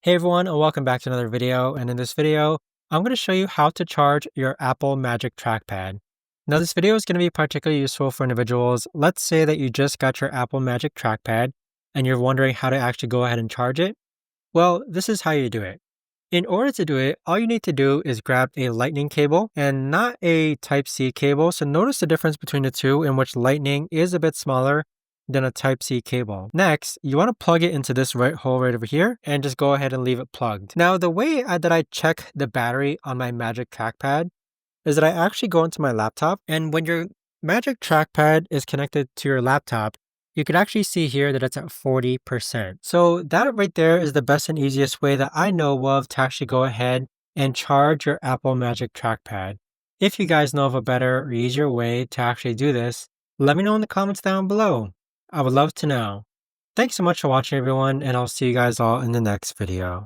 Hey everyone, and welcome back to another video. And in this video, I'm going to show you how to charge your Apple Magic Trackpad. Now, this video is going to be particularly useful for individuals. Let's say that you just got your Apple Magic Trackpad and you're wondering how to actually go ahead and charge it. Well, this is how you do it. In order to do it, all you need to do is grab a lightning cable and not a Type-C cable. So notice the difference between the two, in which lightning is a bit smaller than a Type-C cable. Next, you want to plug it into this hole right over here and just go ahead and leave it plugged. Now, the way that I check the battery on my Magic Trackpad is that I actually go into my laptop, and when your Magic Trackpad is connected to your laptop, you can actually see here that it's at 40%. So that right there is the best and easiest way that I know of to actually go ahead and charge your Apple Magic Trackpad. If you guys know of a better or easier way to actually do this, let me know in the comments down below. I would love to know. Thanks so much for watching everyone, and I'll see you guys all in the next video.